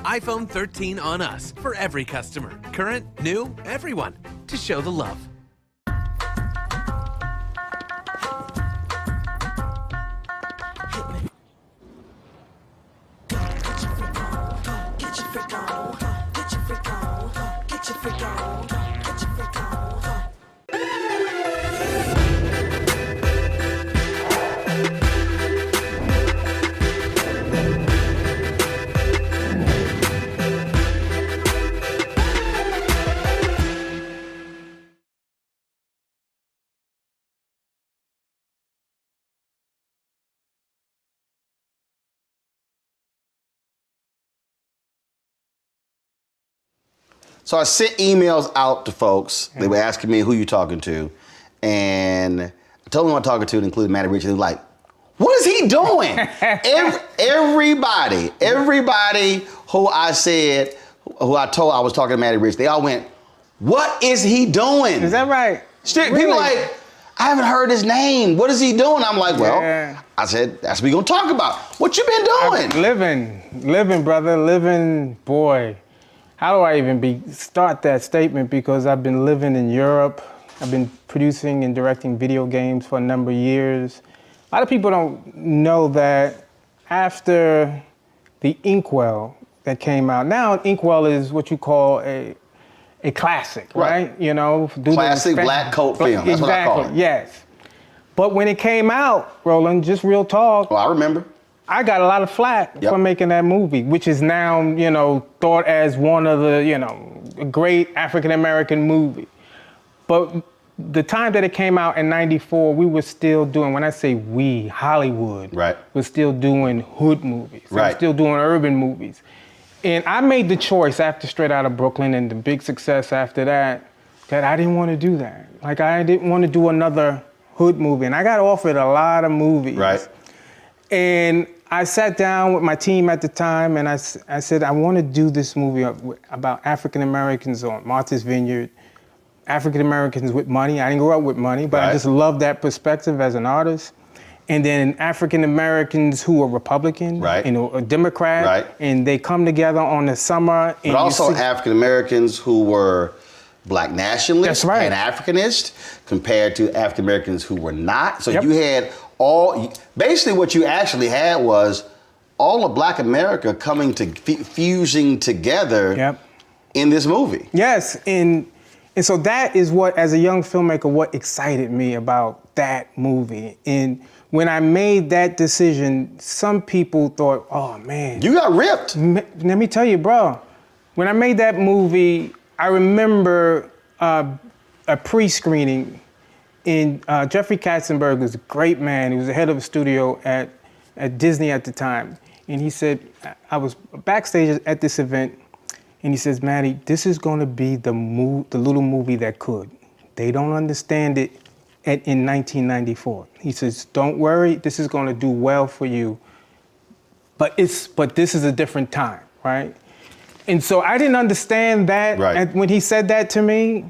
iPhone 13 on us for every customer. Current, new, everyone. To show the love. So I sent emails out to folks. They were asking me who you talking to. And I told them who I'm talking to, including Matty Rich. And they were like, what is he doing? everybody who I said, who I told I was talking to Matty Rich, they all went, what is he doing? Is that right? Really? People like, I haven't heard his name. What is he doing? I'm like, well, I said, that's what we're gonna talk about. What you been doing? Living, brother, living, boy. How do I even start that statement? Because I've been living in Europe. I've been producing and directing video games for a number of years. A lot of people don't know that after the Inkwell that came out, now Inkwell is what you call a classic, right? You know, classic black cult film. That's what I call it. Yes. But when it came out, Roland, just real talk. Well, I remember. I got a lot of flack for making that movie, which is now, you know, thought as one of the, you know, great African-American movie. But the time that it came out in '94, we were still doing, when I say we, Hollywood, was still doing hood movies. They were still doing urban movies. And I made the choice after Straight Outta Brooklyn and the big success after that I didn't want to do that. Like, I didn't want to do another hood movie. And I got offered a lot of movies. And I sat down with my team at the time and I said, I want to do this movie about African-Americans on Martha's Vineyard, African-Americans with money. I didn't grow up with money, but I just love that perspective as an artist. And then African-Americans who are Republican, and a Democrat, and they come together on the summer. But also African-Americans who were Black nationalists and Africanists compared to African-Americans who were not. So you had basically what you actually had was all of Black America coming to fusing together in this movie. Yes, and so that is what, as a young filmmaker, what excited me about that movie. And when I made that decision, some people thought, oh man. You got ripped. Let me tell you, bro, when I made that movie, I remember a pre-screening. And Jeffrey Katzenberg was a great man. He was the head of a studio at Disney at the time. And he said, I was backstage at this event, and he says, Matty, this is gonna be the little movie that could. They don't understand it in 1994. He says, don't worry, this is gonna do well for you. But this is a different time, right? And so I didn't understand that when he said that to me.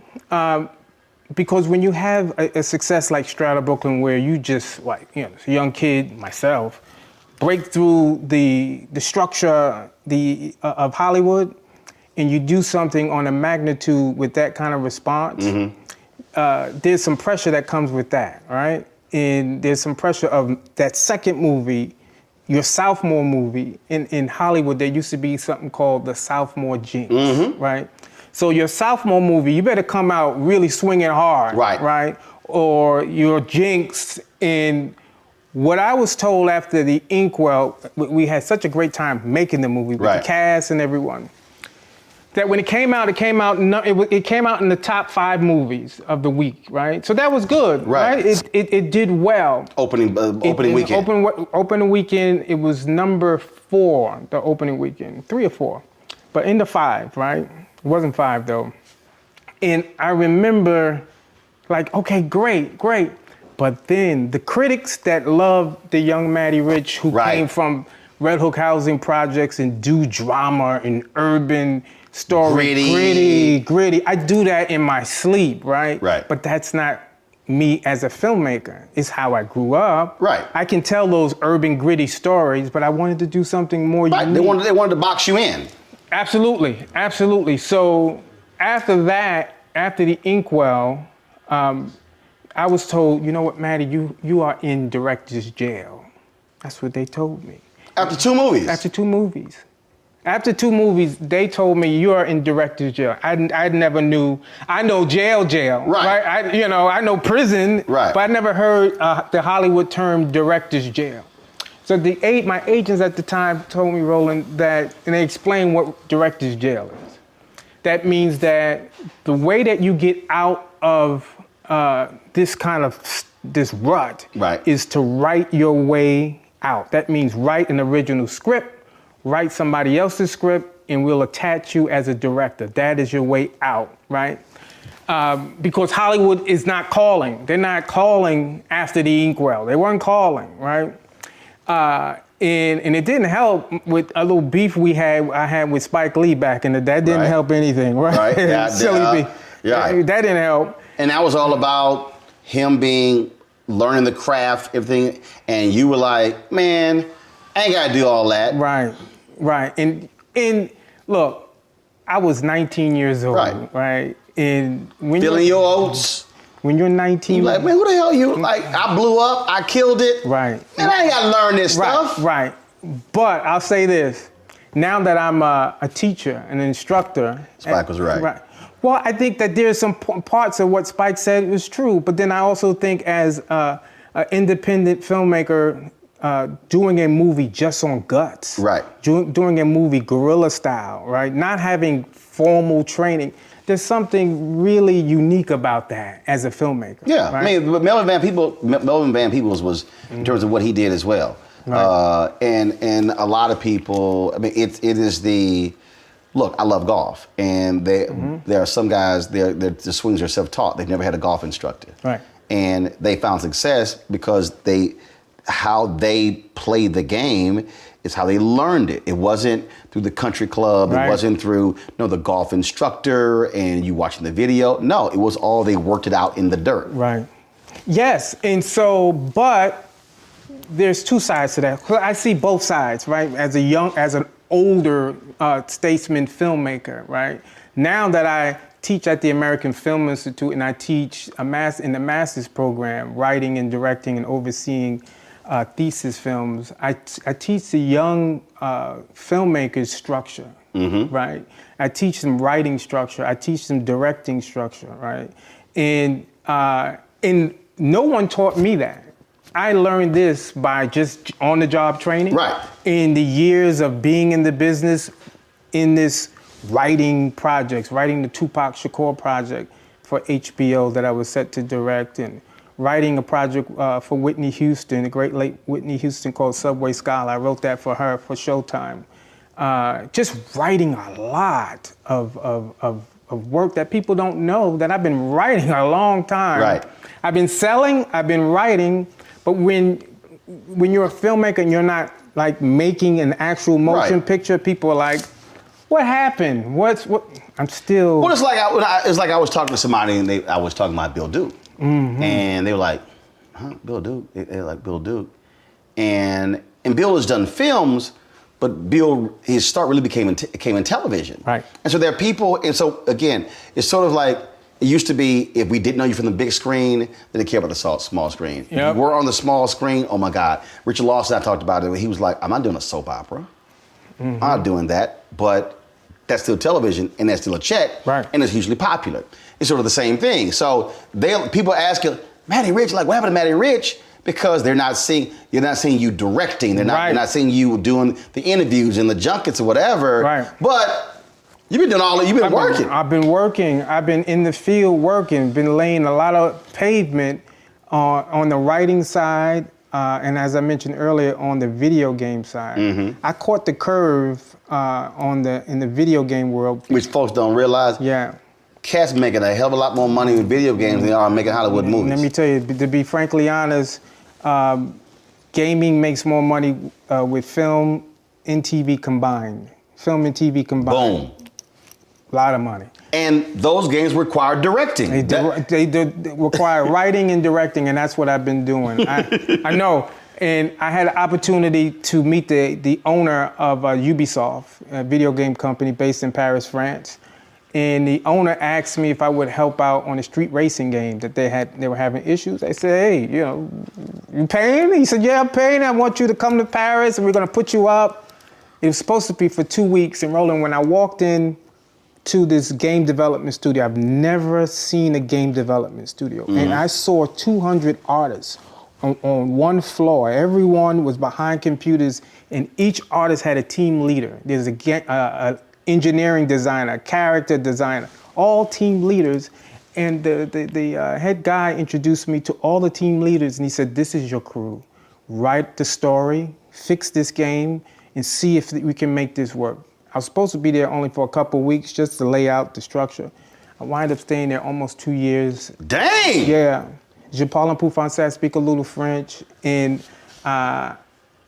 Because when you have a success like Straight Outta Brooklyn, where you just, like, you know, as a young kid, myself, break through the structure of Hollywood, and you do something on a magnitude with that kind of response, there's some pressure that comes with that, right? And there's some pressure of that second movie, your sophomore movie. In Hollywood, there used to be something called the sophomore jinx, right? So your sophomore movie, you better come out really swinging hard, right? Or your jinx. And what I was told after the Inkwell, we had such a great time making the movie with the cast and everyone, that when it came out in the top 5 movies of the week, right? So that was good, right? It did well. Opening weekend. Opening weekend, it was number 4, the opening weekend, 3 or 4, but in the 5, right? It wasn't 5 though. And I remember, like, okay, great. But then the critics that loved the young Matty Rich, who came from Red Hook housing projects and do drama and urban story, gritty. I do that in my sleep, right? But that's not me as a filmmaker. It's how I grew up. I can tell those urban gritty stories, but I wanted to do something more unique. They wanted to box you in. Absolutely, absolutely. So after that, after the inkwell, I was told, you know what, Matty, you are in director's jail. That's what they told me. After 2 movies? After 2 movies. After 2 movies, they told me you are in director's jail. I never knew. I know jail, right? I know prison, right? But I never heard the Hollywood term director's jail. So my agents at the time told me, Roland, and they explained what director's jail is. That means that the way that you get out of this rut is to write your way out. That means write an original script, write somebody else's script, and we'll attach you as a director. That is your way out, right? Because Hollywood is not calling. They're not calling after the inkwell. They weren't calling, right? And it didn't help with a little beef I had with Spike Lee back in the day. That didn't help anything, right? Right. Yeah, Silly beef. Yeah. That didn't help. And that was all about him learning the craft, everything, and you were like, man, I ain't gotta do all that. Right. And look, I was 19 years old, right? And when feeling your oats. When you're 19, you're like, man, who the hell you? Like, I blew up, I killed it. Right. Man, I ain't gotta learn this stuff. Right. But I'll say this: now that I'm a teacher, an instructor, Spike was right. Well, I think that there's some parts of what Spike said was true, but then I also think as an independent filmmaker doing a movie just on guts, doing a movie guerrilla style, right, not having formal training, there's something really unique about that as a filmmaker. Yeah, right? I mean, but Melvin Van Peebles was, in terms of what he did as well. Right. And a lot of people, I mean, it is the, look, I love golf, and there are some guys, the swings are self-taught. They've never had a golf instructor. Right. And they found success because how they played the game is how they learned it. It wasn't through the country club. Right. It wasn't through the golf instructor and you watching the video. No, it was all they worked it out in the dirt. Right. Yes, and so, but there's 2 sides to that. I see both sides, right? As an older statesman filmmaker, right? Now that I teach at the American Film Institute and I teach in the master's program, writing and directing and overseeing thesis films, I teach the young filmmakers structure, right? I teach them writing structure. I teach them directing structure, right? And no one taught me that. I learned this by just on-the-job training. Right. In the years of being in the business, in this writing projects, writing the Tupac Shakur project for HBO that I was set to direct, and writing a project for Whitney Houston, the great late Whitney Houston, called Subway Scholar. I wrote that for her for Showtime. Just writing a lot of work that people don't know that I've been writing a long time. Right. I've been selling, I've been writing, but when you're a filmmaker and you're not like making an actual motion picture, people are like, what happened? What? I'm still. Well, it's like I was talking to somebody and I was talking about Bill Duke. And they were like, huh, Bill Duke? They're like, Bill Duke. And Bill has done films, but his start really came in television. Right. And so there are people, and so again, it's sort of like, it used to be, if we didn't know you from the big screen, they didn't care about the small screen. Yep. If you were on the small screen, oh my God. Richard Lawson, I talked about it, he was like, I'm not doing a soap opera. I'm not doing that, but that's still television, and that's still a check, and it's hugely popular. It's sort of the same thing. So people ask you, Matty Rich, like, what happened to Matty Rich? Because you're not seeing you directing. They're not seeing you doing the interviews and the junkets or whatever. Right. But you've been doing you've been working. I've been working. I've been in the field working, been laying a lot of pavement on the writing side, and as I mentioned earlier, on the video game side. I caught the curve in the video game world. Which folks don't realize. Yeah. Cats making a hell of a lot more money with video games than they are making Hollywood movies. Let me tell you, to be frankly honest, gaming makes more money with film and TV combined. Film and TV combined. Boom. A lot of money. And those games require directing. They require writing and directing, and that's what I've been doing. I know And I had an opportunity to meet the owner of Ubisoft, a video game company based in Paris, France. And the owner asked me if I would help out on a street racing game that they were having issues. I said, hey, you paying? He said, yeah, I'm paying. I want you to come to Paris and we're gonna put you up. It was supposed to be for 2 weeks. And Roland, when I walked in to this game development studio, I've never seen a game development studio. And I saw 200 artists on one floor. Everyone was behind computers and each artist had a team leader. There's a engineering designer, character designer, all team leaders. And the head guy introduced me to all the team leaders and he said, this is your crew. Write the story, fix this game, and see if we can make this work. I was supposed to be there only for a couple of weeks just to lay out the structure. I wind up staying there almost 2 years. Dang! Yeah. Je parle un peu français, speak a little French. And I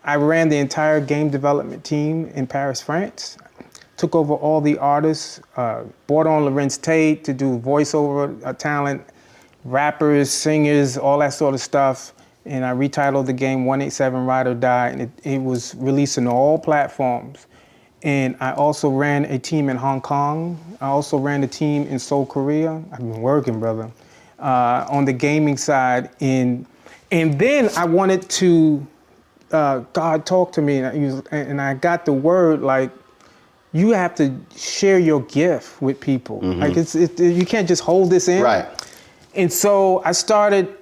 ran the entire game development team in Paris, France. Took over all the artists, brought on Lorenz Tate to do voiceover talent, rappers, singers, all that sort of stuff. And I retitled the game 187 Ride or Die, and it was released on all platforms. And I also ran a team in Hong Kong. I also ran a team in Seoul, Korea. I've been working, brother, on the gaming side. And then I wanted to, God talked to me, and I got the word, like, you have to share your gift with people. Like you can't just hold this in. Right. And so I started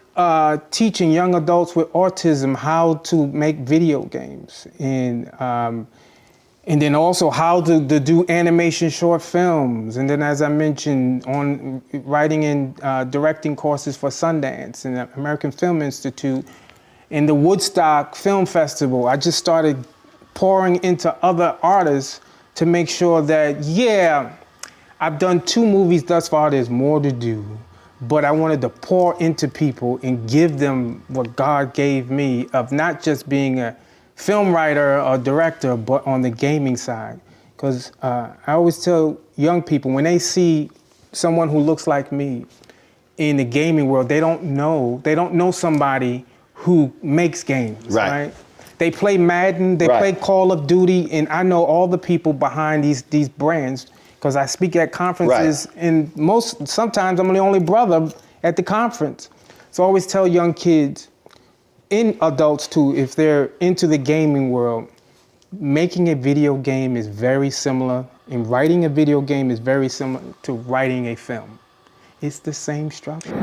teaching young adults with autism how to make video games, and then also how to do animation short films. And then, as I mentioned, on writing and directing courses for Sundance and the American Film Institute and the Woodstock Film Festival. I just started pouring into other artists to make sure that, yeah, I've done 2 movies thus far, there's more to do, but I wanted to pour into people and give them what God gave me of not just being a film writer or director, but on the gaming side. Because I always tell young people, when they see someone who looks like me in the gaming world, they don't know somebody who makes games, right? They play Madden, they play Call of Duty, and I know all the people behind these brands because I speak at conferences, and sometimes I'm the only brother at the conference. So I always tell young kids, and adults too, if they're into the gaming world, making a video game is very similar, and writing a video game is very similar to writing a film. It's the same structure.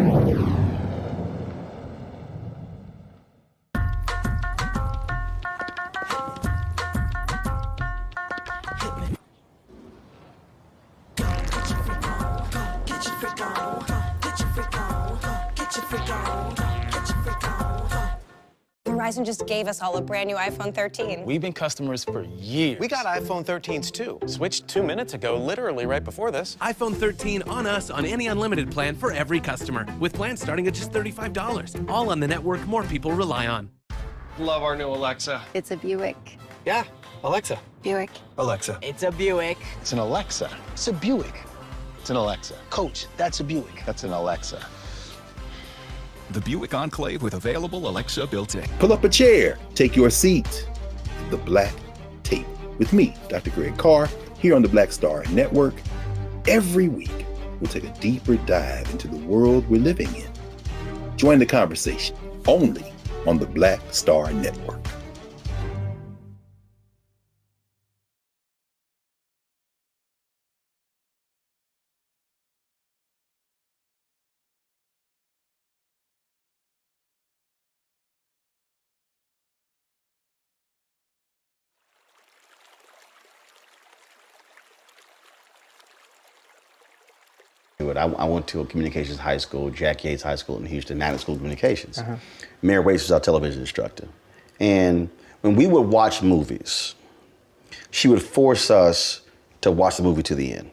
Verizon just gave us all a brand new iPhone 13. We've been customers for years. We got iPhone 13s too. Switched 2 minutes ago, literally right before this. iPhone 13 on us on any unlimited plan for every customer, with plans starting at just $35. All on the network more people rely on. Love our new Alexa. It's a Buick. Yeah, Alexa. Buick. Alexa. It's a Buick. It's an Alexa. It's a Buick. It's an Alexa. Coach, that's a Buick. That's an Alexa. The Buick Enclave with available Alexa built-in. Pull up a chair, take your seat. The Black Tape with me, Dr. Greg Carr, here on the Black Star Network. Every week, we'll take a deeper dive into the world we're living in. Join the conversation only on the Black Star Network. I went to a communications high school, Jack Yates High School in Houston, Magnet School of Communications. Mary Waits was our television instructor. And when we would watch movies, she would force us to watch the movie to the end.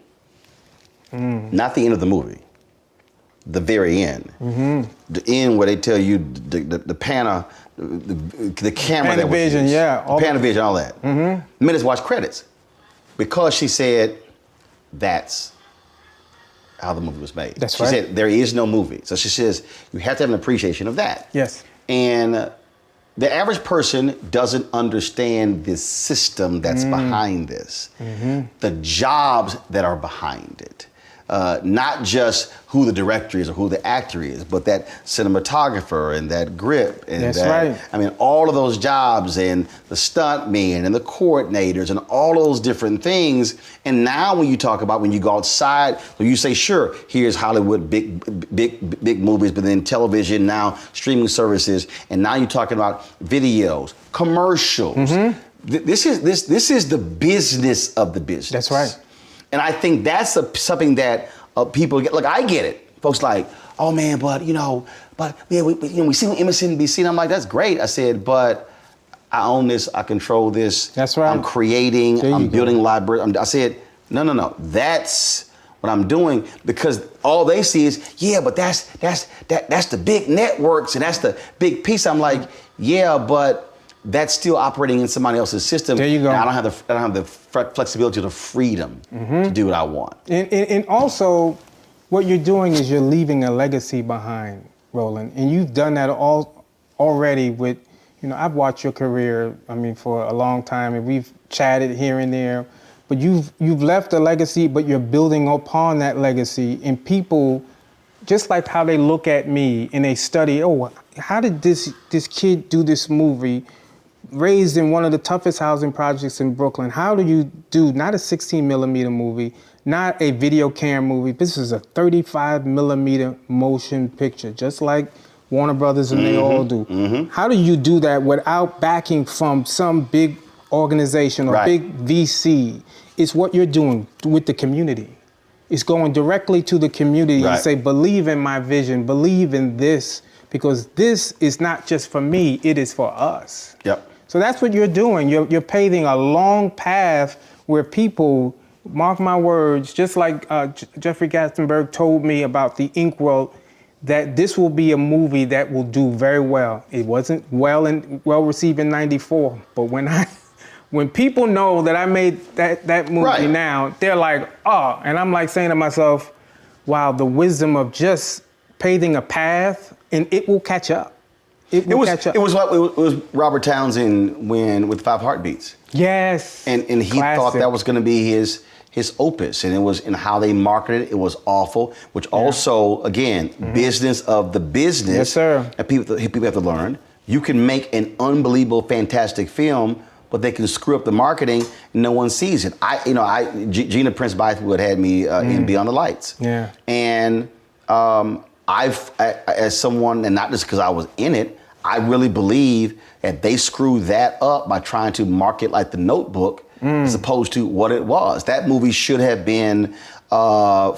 Not the end of the movie, the very end. The end where they tell you the camera that was Panavision, used. yeah. Panavision, all that. Minutes watch credits. Because she said that's how the movie was made. That's she right. said there is no movie. So she says you have to have an appreciation of that. Yes. And the average person doesn't understand this system that's behind this. The jobs that are behind it. Not just who the director is or who the actor is, but that cinematographer and that grip and That's right. I mean, all of those jobs and the stuntmen and the coordinators and all those different things. And now when you talk about when you go outside, when you say, sure, here's Hollywood, big movies, but then television, now streaming services, and now you're talking about videos, commercials. This is the business of the business. That's right. And I think that's something that people get. Look, I get it. Folks like, oh man, but we see MSNBC, and I'm like, that's great. I said, but I own this, I control this. That's right. I'm creating, I'm building libraries. I said, no. That's what I'm doing, because all they see is, yeah, but that's the big networks and that's the big piece. I'm like, yeah, but that's still operating in somebody else's system. There you go. And I don't have the flexibility, the freedom to do what I want. And also, what you're doing is you're leaving a legacy behind, Roland. And you've done that already with, I've watched your career, for a long time, and we've chatted here and there. But you've left a legacy, but you're building upon that legacy. And people, just like how they look at me and they study, how did this kid do this movie? Raised in one of the toughest housing projects in Brooklyn. How do you do not a 16 millimeter movie, not a video camera movie? This is a 35 millimeter motion picture, just like Warner Brothers and they all do. How do you do that without backing from some big organization or big VC? It's what you're doing with the community. It's going directly to the community and say, believe in my vision, believe in this, because this is not just for me, it is for us. Yep. So that's what you're doing. You're paving a long path where people, mark my words, just like Jeffrey Katzenberg told me about the Inkwell, that this will be a movie that will do very well. It wasn't well received in '94, but when people know that I made that movie now, they're like, oh, and I'm like saying to myself, wow, the wisdom of just paving a path, and it will catch up. It was Robert Townsend with 5 Heartbeats. Yes. And he thought that was going to be his opus, and it was in how they marketed it. It was awful, which also, again, business of the business. Yes, sir. And people have to learn. You can make an unbelievable, fantastic film, but they can screw up the marketing and no one sees it. Gina Prince Bythewood had me in Beyond the Lights. Yeah. And as someone, and not just because I was in it, I really believe that they screwed that up by trying to market like The Notebook as opposed to what it was. That movie should have been that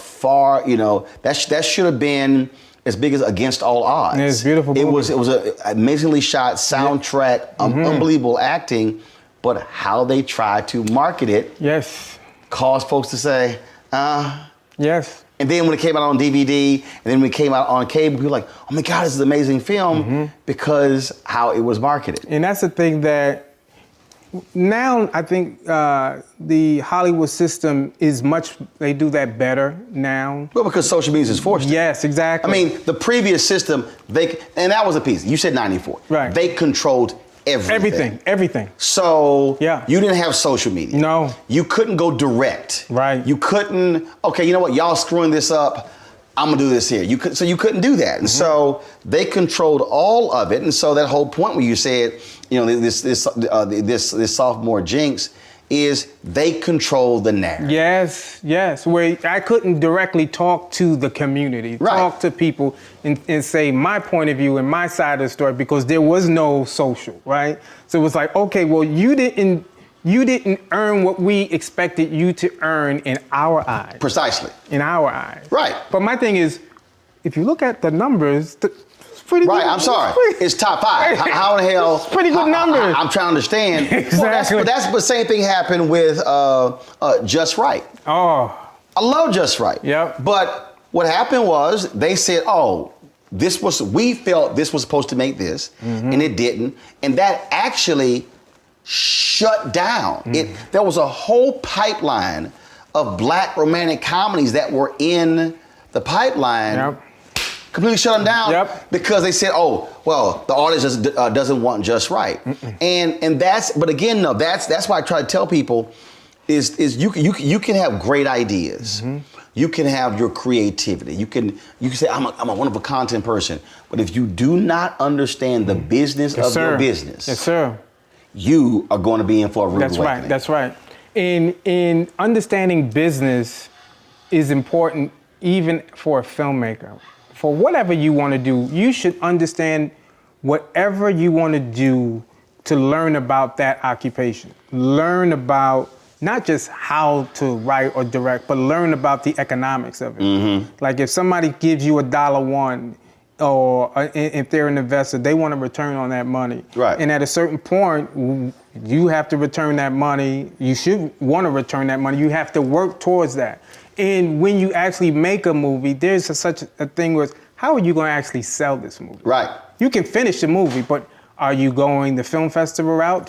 should have been as big as Against All Odds. Yeah, it's beautiful movie. It was an amazingly shot soundtrack, unbelievable acting, but how they tried to market it caused folks to say, yes. And then when it came out on DVD, and then when it came out on cable, people were like, oh my God, this is an amazing film because how it was marketed. And that's the thing that now I think the Hollywood system they do that better now. Well, because social media is forced. Yes, exactly. I mean, the previous system, and that was a piece. You said 94. Right. They controlled everything. So you didn't have social media. No. You couldn't go direct. Right. You couldn't, okay, you know what, y'all screwing this up, I'm gonna do this here. So you couldn't do that. And so they controlled all of it. And so that whole point where you said, this sophomore jinx is they control the narrative. Yes. Where I couldn't directly talk to the community, talk to people and say my point of view and my side of the story because there was no social, right? So it was like, okay, well, you didn't earn what we expected you to earn in our eyes. Precisely. In our eyes. Right. But my thing is, if you look at the numbers, it's pretty good. Right, I'm sorry. It's top 5. How in the hell? It's pretty good numbers. I'm trying to understand. Exactly. Well, that's the same thing happened with Just Right. Oh. I love Just Right. Yep. But what happened was they said, we felt this was supposed to make this, and it didn't. And that actually shut down. There was a whole pipeline of black romantic comedies that were in the pipeline Completely shut them down because they said, "Oh, well, the artist just, doesn't want just right." And that's, but again, no, that's why I try to tell people is you can have great ideas, you can have your creativity, you can say I'm a wonderful content person, but if you do not understand the business of your business, you are going to be in for a rude awakening. That's right. In understanding business is important even for a filmmaker. For whatever you want to do, you should understand whatever you want to do to learn about that occupation. Learn about not just how to write or direct, but learn about the economics of it. Like if somebody gives you $1, or if they're an investor, they want a return on that money. Right. And at a certain point, you have to return that money. You should want to return that money. You have to work towards that. And when you actually make a movie, there's such a thing as, how are you going to actually sell this movie? Right. You can finish the movie, but are you going the film festival route?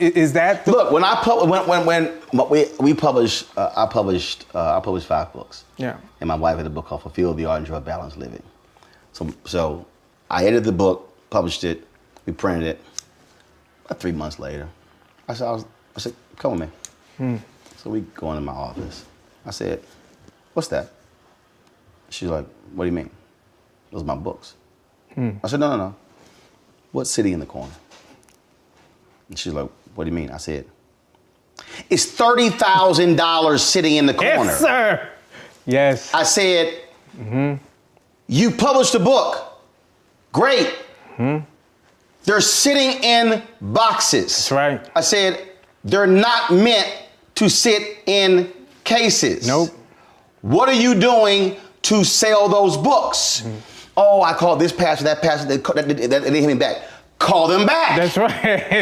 Is that look? When we published, I published 5 books. Yeah. And my wife had a book called Fulfill the Art and Enjoy Balanced Living. So I edited the book, published it, we printed it. About 3 months later, I said, come with me. So we go into my office. I said, what's that? She's like, what do you mean? Those are my books. I said, no. What's sitting in the corner? And she's like, what do you mean? I said, it's $30,000 sitting in the corner. Yes, sir. Yes. I said, you published a book. Great. They're sitting in boxes. That's right. I said, they're not meant to sit in cases. Nope. What are you doing to sell those books? Oh, I called this pastor, that pastor, they didn't hit me back. Call them back. That's right.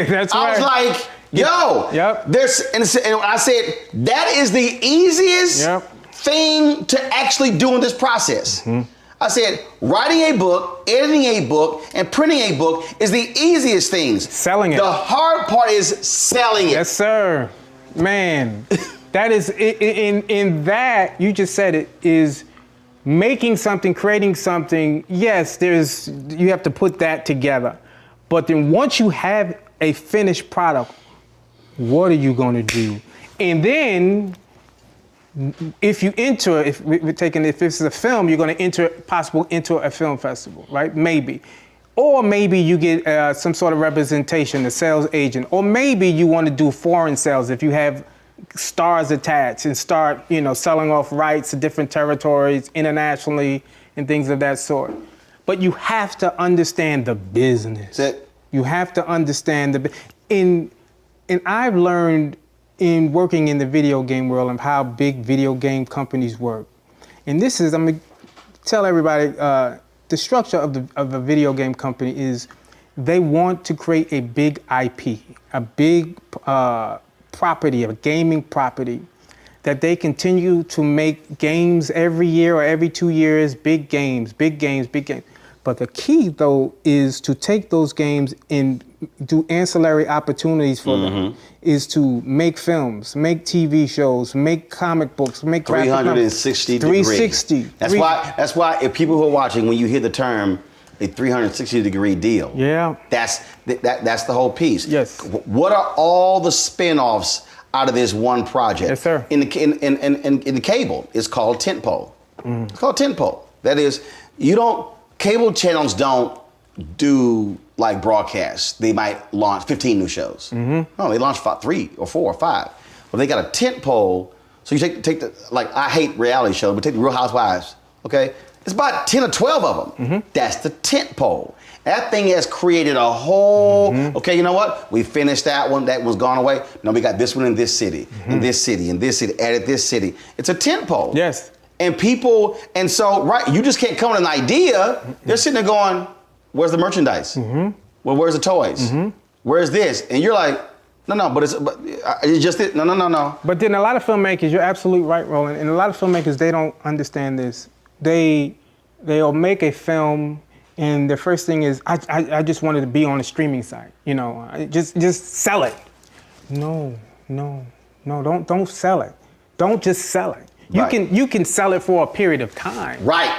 That's right. I was like, yo, and I said, that is the easiest thing to actually do in this process. I said, writing a book, editing a book, and printing a book is the easiest things. Selling it. The hard part is selling it. Yes, sir. Man, that is, in that, you just said it, is making something, creating something. Yes, you have to put that together. But then once you have a finished product, what are you going to do? And then, if it's a film, you're going to enter a film festival, right? Maybe. Or maybe you get some sort of representation, a sales agent. Or maybe you want to do foreign sales if you have stars attached and start, selling off rights to different territories internationally and things of that sort. But you have to understand the business. That's it. You have to understand and I've learned in working in the video game world of how big video game companies work. And this is, I'm gonna tell everybody, the structure of a video game company is they want to create a big IP, a big property, a gaming property, that they continue to make games every year or every 2 years, big games. But the key, though, is to take those games and do ancillary opportunities for them, is to make films, make TV shows, make comic books, make 360 degrees. 360. That's why if people who are watching, when you hear the term a 360-degree deal, that's the whole piece. Yes. What are all the spin-offs out of this one project? Yes, sir. In the cable, it's called tentpole. It's called tentpole. That is, cable channels don't do like broadcasts. They might launch 15 new shows. No, they launch 3 or 4 or 5. But they got a tentpole. So you take the, like, I hate reality shows, but take the Real Housewives, okay? It's about 10 or 12 of them. That's the tentpole. That thing has created a whole, okay, you know what? We finished that one, that one's gone away. No, we got this one in this city, in this city, in this city, added this city. It's a tentpole. Yes. And people, and so, right, you just can't come with an idea. They're sitting there going, where's the merchandise? Well, where's the toys? Where's this? And you're like, no, but it's just it. No. But then a lot of filmmakers, you're absolutely right, Roland, and a lot of filmmakers, they don't understand this. They'll make a film, and the first thing is, I just wanted to be on a streaming site, just sell it. No, don't sell it. Don't just sell it. You can sell it for a period of time. Right.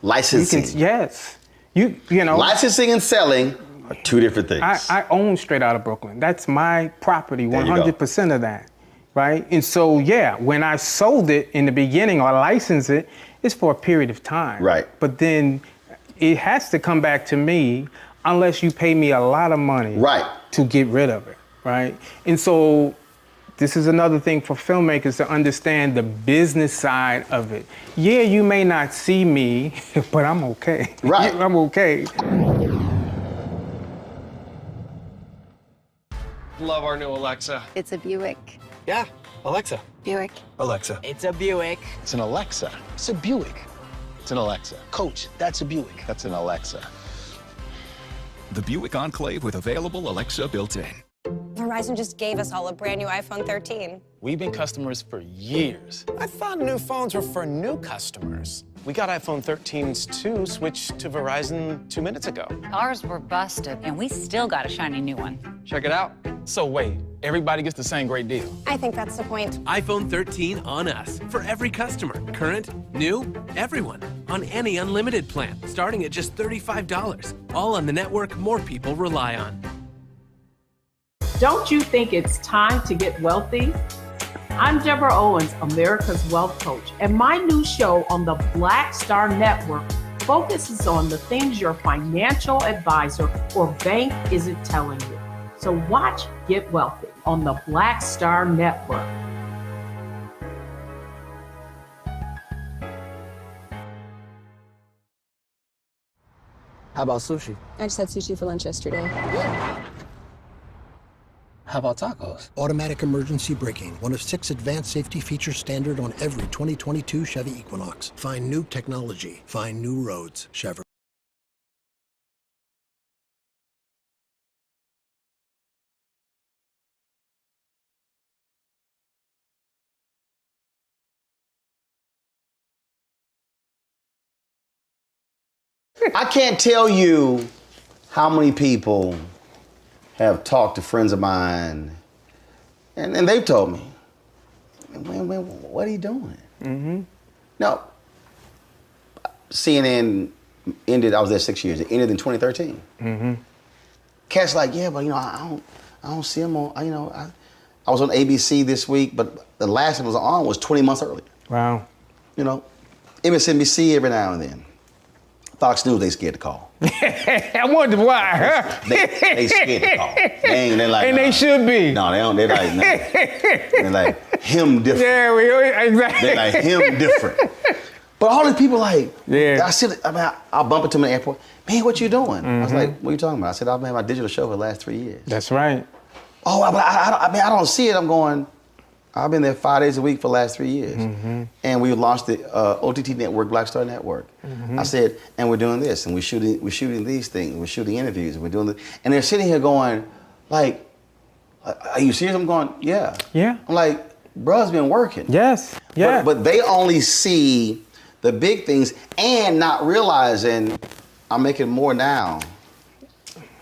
licensing. Yes. You know. Licensing and selling are two different things. I own Straight Outta Brooklyn. That's my property, 100% of that, right? And so, yeah, when I sold it in the beginning or licensed it, it's for a period of time. Right. But then it has to come back to me unless you pay me a lot of money to get rid of it, right? And so this is another thing for filmmakers to understand the business side of it. Yeah, you may not see me, but I'm okay. Right. I'm okay. Love our new Alexa. It's a Buick. Yeah, Alexa. Buick. Alexa. It's a Buick. It's an Alexa. It's a Buick. It's an Alexa. Coach, that's a Buick. That's an Alexa. The Buick Enclave with available Alexa built-in. Verizon just gave us all a brand new iPhone 13. We've been customers for years. I thought new phones were for new customers. We got iPhone 13s too, switched to Verizon 2 minutes ago. Ours were busted, and we still got a shiny new one. Check it out. So wait, everybody gets the same great deal. I think that's the point. iPhone 13 on us for every customer. Current, new, everyone. On any unlimited plan, starting at just $35. All on the network more people rely on. Don't you think it's time to get wealthy? I'm Deborah Owens, America's Wealth Coach, and my new show on the Black Star Network focuses on the things your financial advisor or bank isn't telling you. So watch Get Wealthy on the Black Star Network. How about sushi? I just had sushi for lunch yesterday. How about tacos? Automatic emergency braking, one of 6 advanced safety features standard on every 2022 Chevy Equinox. Find new technology. Find new roads. Chevrolet. I can't tell you how many people have talked to friends of mine, and they've told me, man, what are you doing? Mm-hmm. No, CNN ended, I was there 6 years, it ended in 2013. Mm-hmm. Cat's like, yeah, but I don't see him on, I was on ABC this week, but the last one was on was 20 months earlier. Wow. MSNBC every now and then. Fox News, they scared to call. I wonder why. They scared to call. They're like, and they should be. No, they don't. They're like, no. They're like, him different. Yeah, exactly. They're like, him different. But all these people like, I'll bump into them in the airport. Man, what you doing? I was like, what are you talking about? I said, I've been my digital show for the last 3 years. That's right. Oh, I don't see it. I'm going, I've been there 5 days a week for the last 3 years. Mm-hmm. And we launched the OTT network, Black Star Network. Mm-hmm. I said, and we're doing this, and we're shooting these things, we're shooting interviews, and we're doing this. And they're sitting here going, like, are you serious? I'm going, yeah. Yeah. I'm like, bruh's been working. Yes, yeah. But they only see the big things and not realizing I'm making more now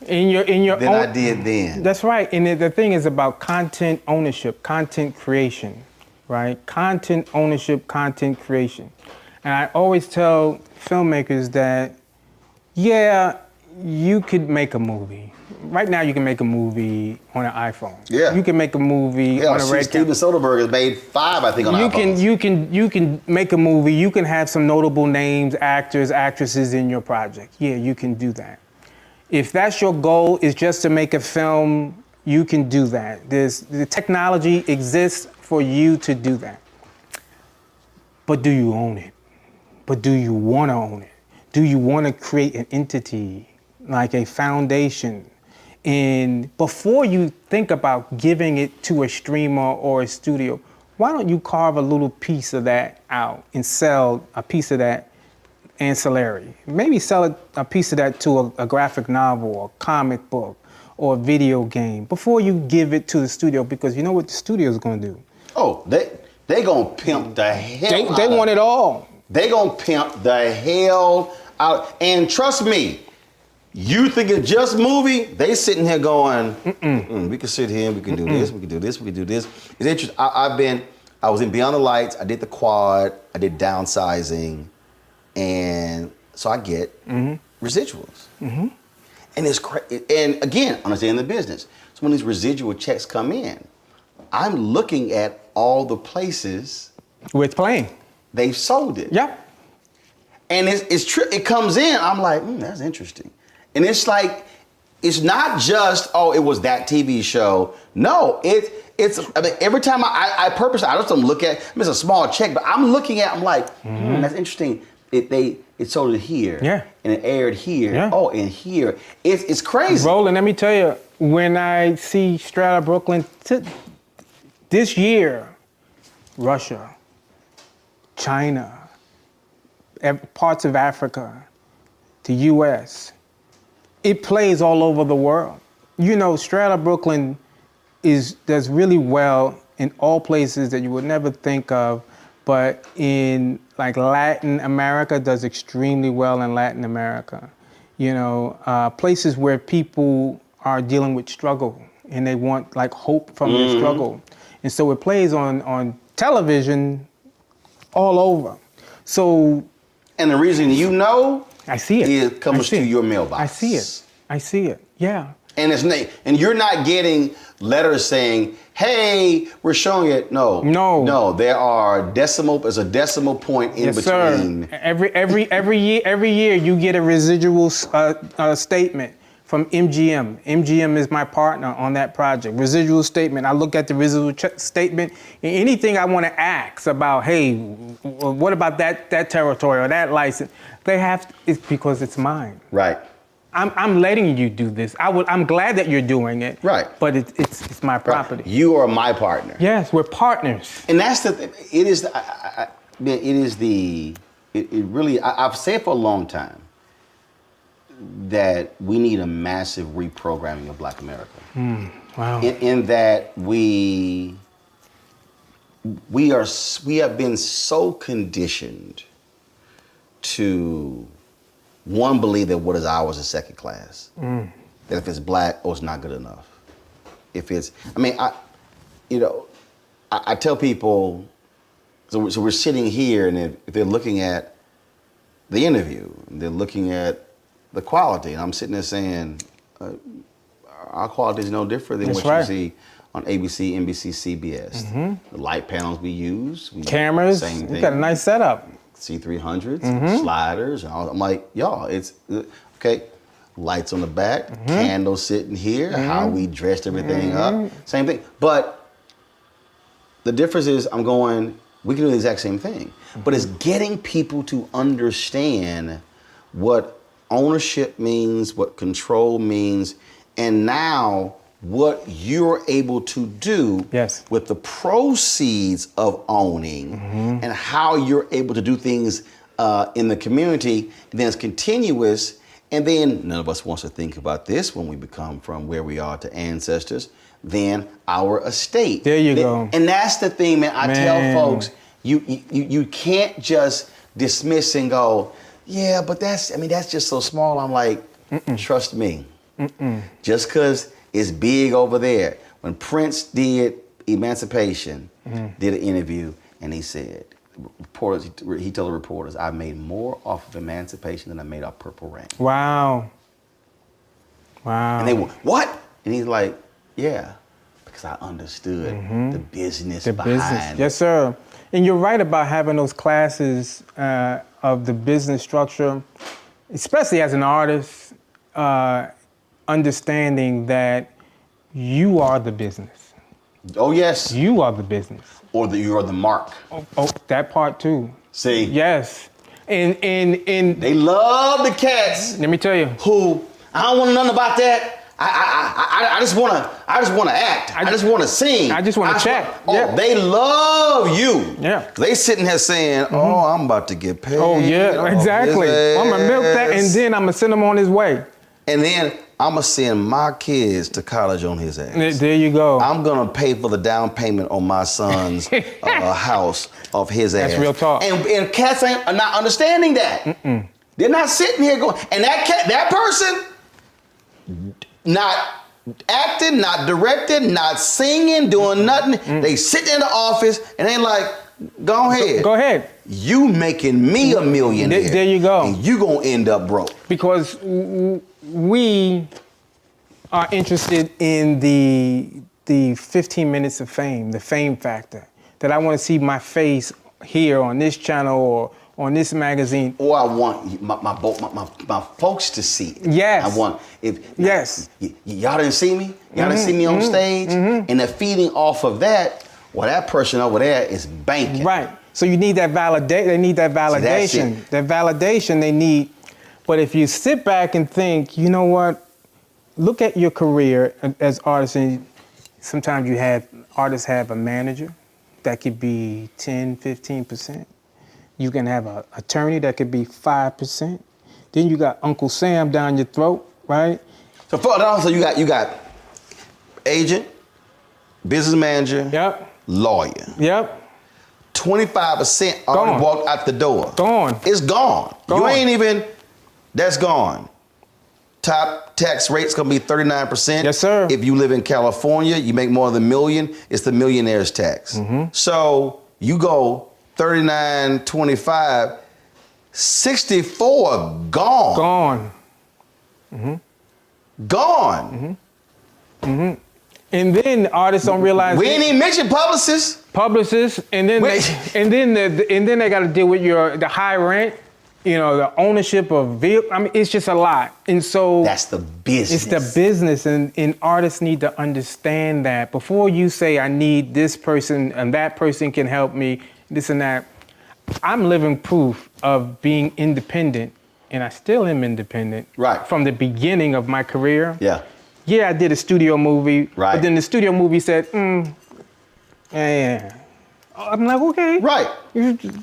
in your than I did then. That's right. And the thing is about content ownership, content creation, right? Content ownership, content creation. And I always tell filmmakers that, yeah, you could make a movie. Right now, you can make a movie on an iPhone. Yeah. You can make a movie on a red Steven Soderbergh has made 5, I think, on iPhones. You can make a movie. You can have some notable names, actors, actresses in your project. Yeah, you can do that. If that's your goal, is just to make a film, you can do that. The technology exists for you to do that. But do you own it? But do you want to own it? Do you want to create an entity, like a foundation? And before you think about giving it to a streamer or a studio, why don't you carve a little piece of that out and sell a piece of that ancillary? Maybe sell a piece of that to a graphic novel or comic book or a video game before you give it to the studio, because you know what the studio's gonna do? Oh, they gonna pimp the hell out. They want it all. They gonna pimp the hell out. And trust me, you think it's just movie, they sitting here going, we can sit here, we can do this, we can do this, we can do this. It's interesting, I was in Beyond the Lights, I did The Quad, I did Downsizing, and So I get residuals. And it's and again, understanding the business. So when these residual checks come in, I'm looking at all the places where it's playing. They've sold it. Yeah. And it's true. It comes in. I'm like, that's interesting. And it's like, it's not just, it was that TV show. No, it's. I mean, every time I purposely, I just don't look at. It's a small check, but I'm looking at. I'm like, that's interesting. It sold it here. Yeah. And it aired here. Yeah. Oh, and here. It's crazy. Roland, let me tell you, when I see Strata Brooklyn this year, Russia, China, parts of Africa, the U.S., it plays all over the world. You know, Strata Brooklyn does really well in all places that you would never think of, but in like Latin America, does extremely well in Latin America. You know, places where people are dealing with struggle and they want like hope from their struggle. And so it plays on television all over. So. And the reason I see it. It comes to your mailbox. I see it. Yeah. And you're not getting letters saying, "Hey, we're showing it." No. There are there's a decimal point in between. Sir. Every year you get a residual statement from MGM. MGM is my partner on that project. Residual statement. I look at the residual statement, and anything I want to ask about, hey, what about that territory or that license? It's because it's mine. Right. I'm letting you do this. I'm glad that you're doing it. Right. But it's my property. Right. You are my partner. Yes, we're partners. And that's the thing. I've said for a long time that we need a massive reprogramming of Black America. Wow. In that we have been so conditioned to believe that what is ours is second class. That if it's Black, it's not good enough. I tell people, so we're sitting here, and if they're looking at the interview, they're looking at the quality, and I'm sitting there saying, our quality is no different than you see on ABC, NBC, CBS. The light panels we use. Cameras, same thing. You got a nice setup. C300s, sliders, and all. I'm like, y'all, it's okay. Lights on the back, candles sitting here, how we dressed everything up, same thing. But the difference is, we can do the exact same thing. But it's getting people to understand what ownership means, what control means, and now what you're able to do with the proceeds of owning and how you're able to do things in the community. And then it's continuous. And then none of us wants to think about this when we become from where we are to ancestors, then our estate. There you go. And that's the thing, man. I tell folks, you can't just dismiss and go, yeah, but that's just so small. I'm like, trust me. Just because it's big over there. When Prince did Emancipation, did an interview, and he said, he told the reporters, I made more off of Emancipation than I made off Purple Rain. Wow. And they went, what? And he's like, yeah, because I understood the business behind it. Yes, sir. And you're right about having those classes of the business structure, especially as an artist, understanding that you are the business. Oh, yes. You are the business. Or you are the mark. Oh, that part too. See? Yes. And they love the cats. Let me tell you. Who, I don't want nothing about that. I just want to act. I just want to sing. I just want to chat. They love you. Yeah. They sitting here saying, oh, I'm about to get paid. Oh, yeah, exactly. I'm going to milk that, and then I'm going to send him on his way. And then I'm going to send my kids to college on his ass. There you go. I'm going to pay for the down payment on my son's house off his ass. That's real talk. And cats are not understanding that. They're not sitting here going, and that person, not acting, not directing, not singing, doing nothing. They sit in the office and they like, Go ahead. Go ahead. You making me a millionaire. There you go. And you gonna end up broke. Because we are interested in the 15 minutes of fame, the fame factor. That I want to see my face here on this channel or on this magazine. Or I want my folks to see it. Yes. I want Yes. Y'all didn't see me. Y'all didn't see me on stage, and they're feeding off of that. Well, that person over there is banking. Right. So you need that validation. They need that validation. See, that's it. That validation they need. But if you sit back and think, you know what? Look at your career as artists, and sometimes artists have a manager that could be 10, 15%. You can have an attorney that could be 5%. Then you got Uncle Sam down your throat, right? So also you got agent, business manager, yep, lawyer. Yep. 25% already walked out the door. Gone. It's gone. You ain't even, that's gone. Top tax rate's gonna be 39%. Yes, sir. If you live in California, you make more than $1 million, it's the millionaire's tax. So you go 39, 25, 64 gone. Gone. And then artists don't realize we ain't even mention publicists. And then they got to deal with the high rent, the ownership of vehicle. I mean, it's just a lot. And so that's the business. It's the business, and artists need to understand that before you say I need this person and that person can help me, this and that. I'm living proof of being independent, and I still am independent. Right. From the beginning of my career. Yeah. Yeah, I did a studio movie. Right. But then the studio movie said, yeah. I'm like, okay. Right.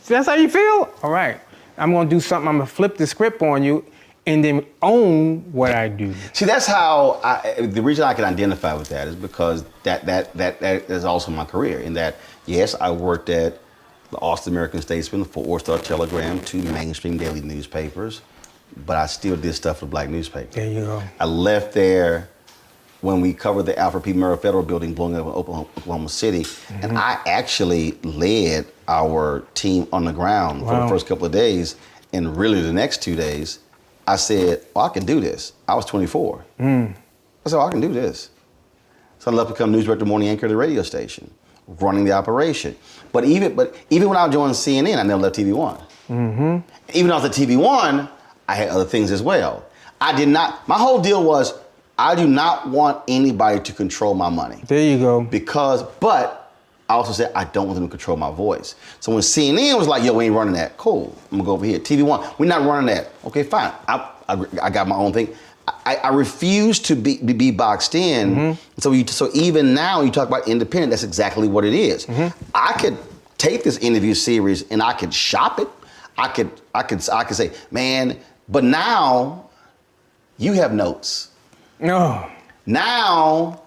That's how you feel? All right. I'm gonna do something. I'm gonna flip the script on you and then own what I do. See, that's how the reason I can identify with that is because that is also my career. In that, yes, I worked at the Austin American Statesman, the Fort Worth Star Telegram, 2 mainstream daily newspapers, but I still did stuff for black newspapers. There you go. I left there when we covered the Alfred P. Murrah Federal Building blowing up in Oklahoma City, and I actually led our team on the ground for the first couple of days, and really the next 2 days, I said, I can do this. I was 24. I said, I can do this. So I left to become news director, morning anchor at the radio station, running the operation. But even when I joined CNN, I never left TV One. Even after TV One, I had other things as well. I did not, my whole deal was, I do not want anybody to control my money. There you go. But I also said, I don't want them to control my voice. So when CNN was like, yo, we ain't running that, cool, I'm gonna go over here. TV One, we're not running that. Okay, fine, I got my own thing. I refuse to be boxed in. So even now you talk about independent, that's exactly what it is. I could take this interview series and I could shop it. I could say, man, but now you have notes. No. Now,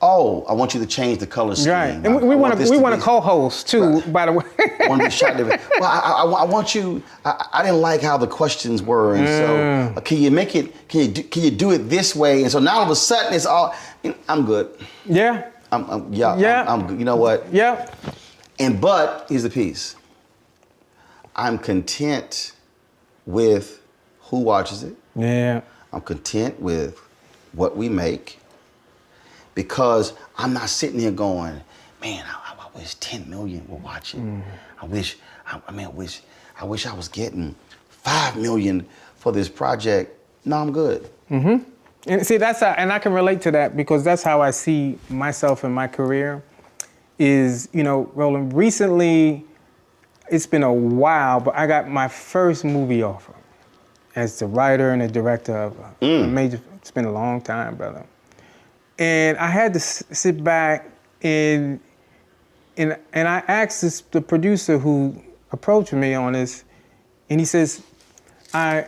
I want you to change the color scheme. Right, and we want a co-host too, by the way. I want to be shot different. Well, I want you. I didn't like how the questions were, and so can you make it? Can you do it this way? And so now all of a sudden it's all. I'm good. Yeah. I'm good. You know what? Yeah. But here's the piece. I'm content with who watches it. Yeah. I'm content with what we make, because I'm not sitting here going, man, I wish 10 million were watching. I wish I was getting 5 million for this project. No, I'm good. And see, and I can relate to that, because that's how I see myself in my career. Is, Roland, recently, it's been a while, but I got my first movie offer as the writer and the director of a major. It's been a long time, brother. And I had to sit back and I asked the producer who approached me on this, and he says, I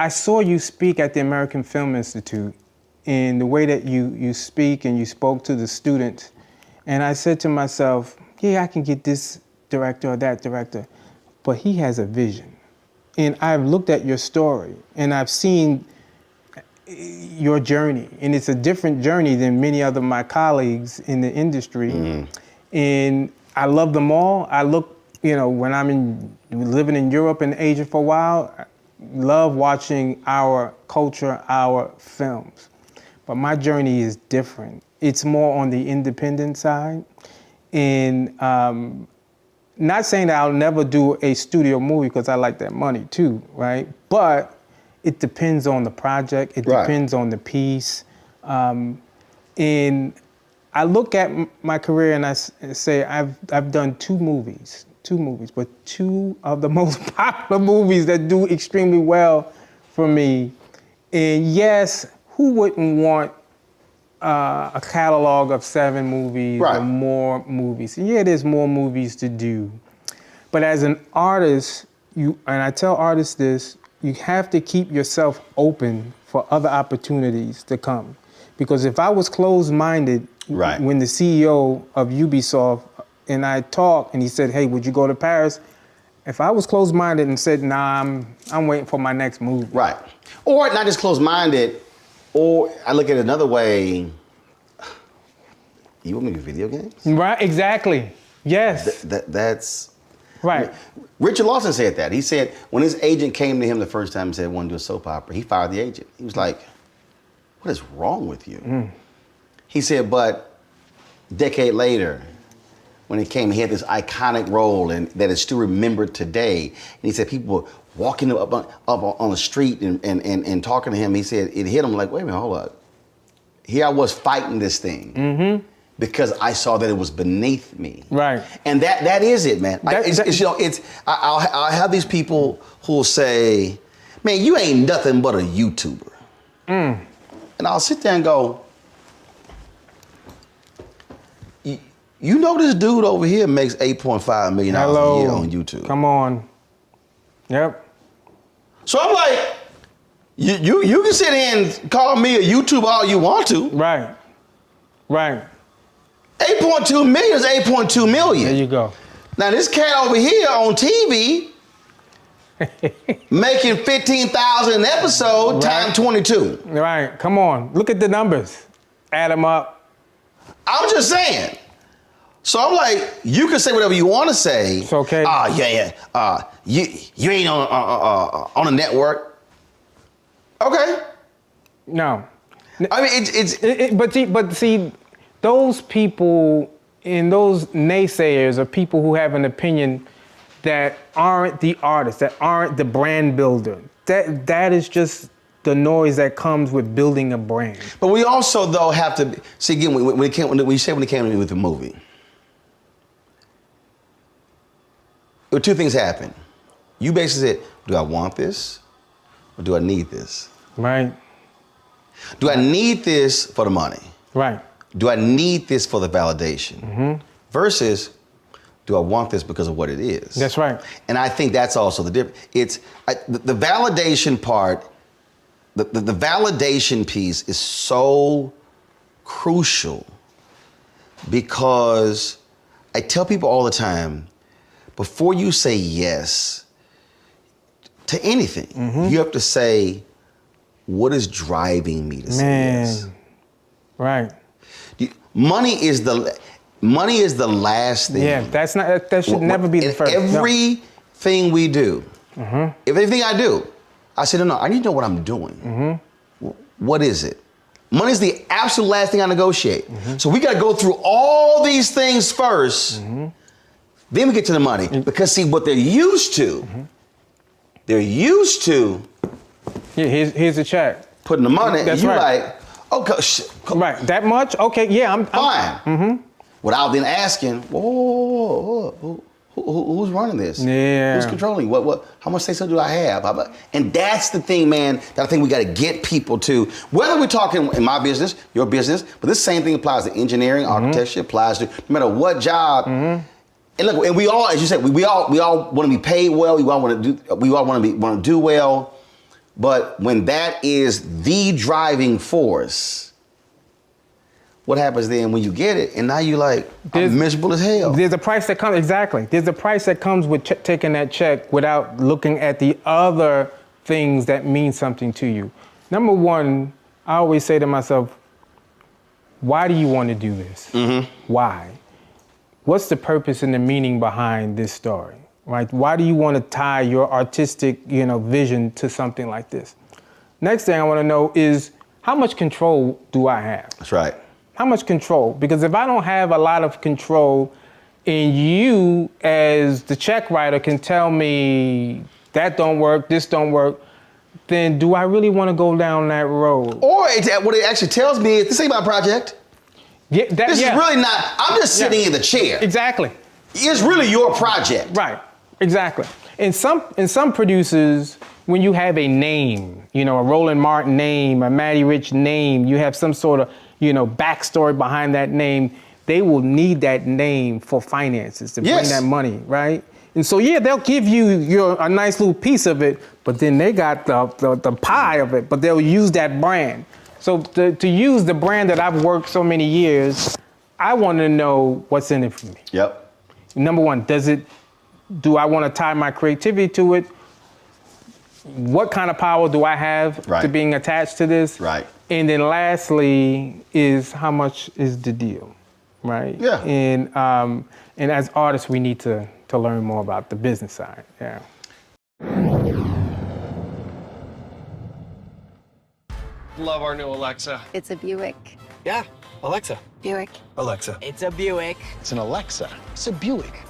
saw you speak at the American Film Institute in the way that you speak and you spoke to the students. And I said to myself, yeah, I can get this director or that director, but he has a vision. And I've looked at your story and I've seen your journey, and it's a different journey than many other my colleagues in the industry. And I love them all. I look, when I'm living in Europe and Asia for a while, I love watching our culture, our films. But my journey is different. It's more on the independent side. And not saying that I'll never do a studio movie because I like that money too, right? But it depends on the project. It depends on the piece. And I look at my career and I say I've done two movies, but two of the most popular movies that do extremely well for me. And yes, who wouldn't want a catalog of 7 movies or more movies? Yeah, there's more movies to do. But as an artist, and I tell artists this, you have to keep yourself open for other opportunities to come. Because if I was closed-minded when the CEO of Ubisoft and I talked and he said, hey, would you go to Paris? If I was closed-minded and said, nah, I'm waiting for my next movie. Right. Or not just closed-minded, or I look at it another way, you want me to do video games? Right, exactly. Yes. That's... Right. Richard Lawson said that. He said when his agent came to him the first time and said, I want to do a soap opera, he fired the agent. He was like, what is wrong with you? He said, but a decade later, when it came, he had this iconic role and that is still remembered today. And he said people were walking up on the street and talking to him. He said it hit him like, wait a minute, hold up. Here I was fighting this thing. Because I saw that it was beneath me. Right. And that is it, man. I'll have these people who will say, man, you ain't nothing but a YouTuber. And I'll sit there and go, you know this dude over here makes $8.5 million a year on YouTube. Come on. Yep. So I'm like, you can sit here and call me a YouTuber all you want to. Right. Right. 8.2 million is 8.2 million. There you go. Now this cat over here on TV making $15,000 an episode times 22. Right, come on. Look at the numbers. Add them up. I'm just saying. So I'm like, you can say whatever you want to say. It's okay. You ain't on a network. Okay. No. I mean, but see, those people and those naysayers are people who have an opinion that aren't the artist, that aren't the brand builder. That is just the noise that comes with building a brand. But we also, though, have to see again when it came with the movie. Two things happened. You basically said, do I want this or do I need this? Right. Do I need this for the money? Right. Do I need this for the validation? Versus, do I want this because of what it is? That's right. And I think that's also the difference. It's the validation part, the validation piece is so crucial because I tell people all the time, before you say yes to anything, you have to say, what is driving me to say yes? Right. Money is the last thing. Yeah, that should never be the first. Everything we do, everything I do, I said, no, I need to know what I'm doing. What is it? Money is the absolute last thing I negotiate. So we got to go through all these things first. Then we get to the money. Because see, what they're used to, yeah, here's a check. Putting the money, That's you right. like, okay, right, that much? Okay, yeah, I'm fine. Without then asking, whoa, who's running this? Yeah. Who's controlling? What? How much say-so do I have? And that's the thing, man, that I think we got to get people to. Whether we're talking in my business, your business, but this same thing applies to engineering, architecture, applies to no matter what job. And look, and we all, as you said, we all want to be paid well. We all want to do well. But when that is the driving force, what happens then when you get it and now you're like, I'm miserable as hell? There's a price that comes, exactly. There's a price that comes with taking that check without looking at the other things that mean something to you. Number one, I always say to myself, why do you want to do this? Why? what's the purpose and the meaning behind this story, right? Why do you want to tie your artistic, vision to something like this? Next thing I want to know is, how much control do I have? That's right. How much control? Because if I don't have a lot of control, and you, as the check writer, can tell me that don't work, this don't work, then do I really want to go down that road? Or what it actually tells me is, this ain't my project. Yeah, this is really not, I'm just sitting in the chair. Exactly. It's really your project. Right, exactly. In some producers, when you have a name, a Roland Martin name, a Matty Rich name, you have some sort of, backstory behind that name, they will need that name for finances to bring that money, right? And so, they'll give you a nice little piece of it, but then they got the pie of it, but they'll use that brand. So to use the brand that I've worked so many years, I want to know what's in it for me. Yep. Number one, do I want to tie my creativity to it? What kind of power do I have to being attached to this? Right. And then lastly is, how much is the deal, right? Yeah. And as artists, we need to learn more about the business side, yeah. Love our new Alexa. It's a Buick. Yeah, Alexa. Buick. Alexa. It's a Buick. It's an Alexa. It's a Buick.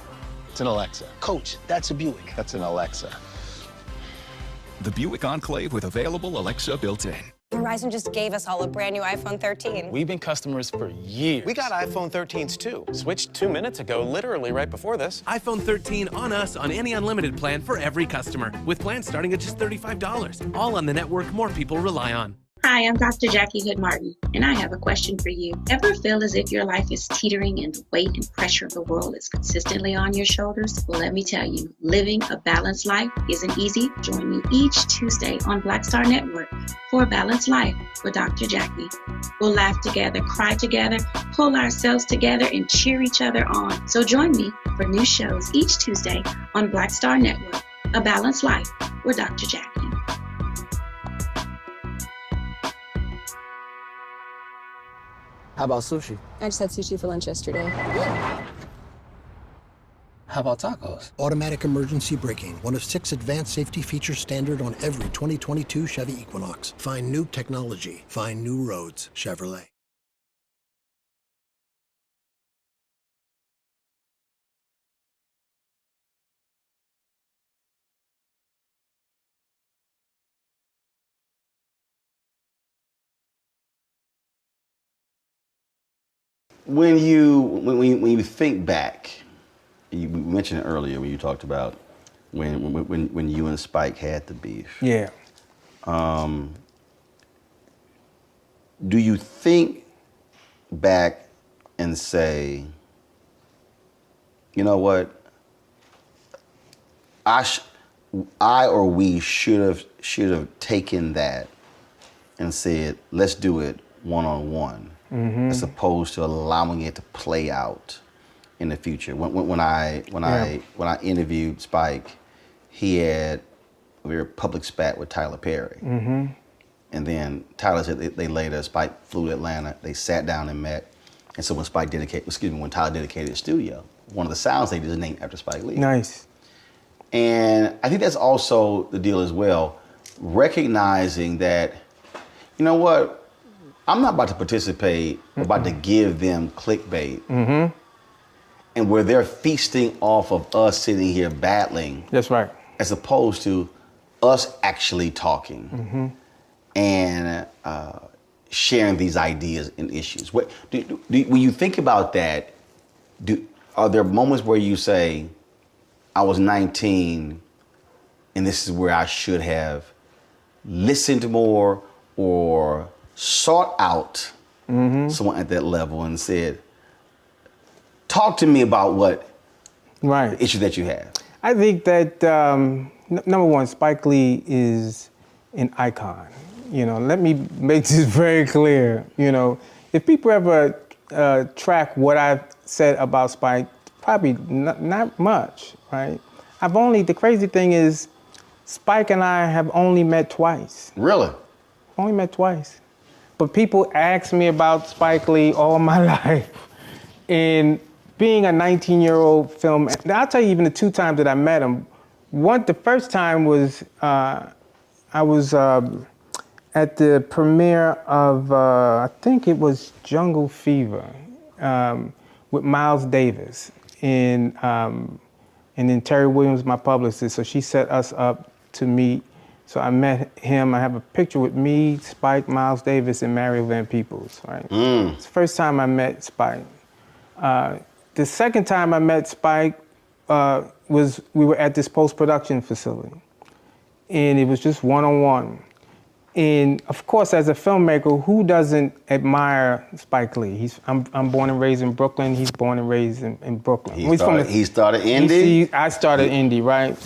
It's an Alexa. Coach, that's a Buick. That's an Alexa. The Buick Enclave with available Alexa built-in. Verizon just gave us all a brand new iPhone 13. We've been customers for years. We got iPhone 13s too. Switched 2 minutes ago, literally right before this. iPhone 13 on us on any unlimited plan for every customer, with plans starting at just $35. All on the network more people rely on. Hi, I'm Dr. Jackie Hood Martin, and I have a question for you. Ever feel as if your life is teetering and the weight and pressure of the world is consistently on your shoulders? Well, let me tell you, living a balanced life isn't easy. Join me each Tuesday on Black Star Network for A Balanced Life with Dr. Jackie. We'll laugh together, cry together, pull ourselves together, and cheer each other on. So join me for new shows each Tuesday on Black Star Network, A Balanced Life with Dr. Jackie. How about sushi? I just had sushi for lunch yesterday. How about tacos? Automatic emergency braking, one of 6 advanced safety features standard on every 2022 Chevy Equinox. Find new technology. Find new roads. Chevrolet. When you think back, we mentioned it earlier when you talked about when you and Spike had the beef. Yeah. Do you think back and say, you know what, I or we should have taken that and said, let's do it one-on-one, as opposed to allowing it to play out in the future? When I interviewed Spike, he had a very public spat with Tyler Perry. And then Tyler said they later, Spike flew to Atlanta, they sat down and met. And so when Tyler dedicated his studio, one of the sounds they did is named after Spike Lee. Nice. And I think that's also the deal as well, recognizing that, you know what, I'm not about to participate, about to give them clickbait. And where they're feasting off of us sitting here battling. That's right. As opposed to us actually talking and sharing these ideas and issues. When you think about that, are there moments where you say, I was 19 and this is where I should have listened more or sought out someone at that level and said, talk to me about what the issue that you have? I think that, number one, Spike Lee is an icon. You know, let me make this very clear. You know, if people ever track what I've said about Spike, probably not much, right? The crazy thing is, Spike and I have only met twice. Really? Only met twice. But people ask me about Spike Lee all my life. And being a 19-year-old film, I'll tell you even the 2 times that I met him. The first time was, I was at the premiere of, I think it was Jungle Fever, with Miles Davis. And then Terry Williams, my publicist, so she set us up to meet. So I met him. I have a picture with me, Spike, Miles Davis, and Mario Van Peebles, right? It's the first time I met Spike. The second time I met Spike was we were at this post-production facility. And it was just one-on-one. And of course, as a filmmaker, who doesn't admire Spike Lee? I'm born and raised in Brooklyn. He's born and raised in Brooklyn. He started indie? I started indie, right?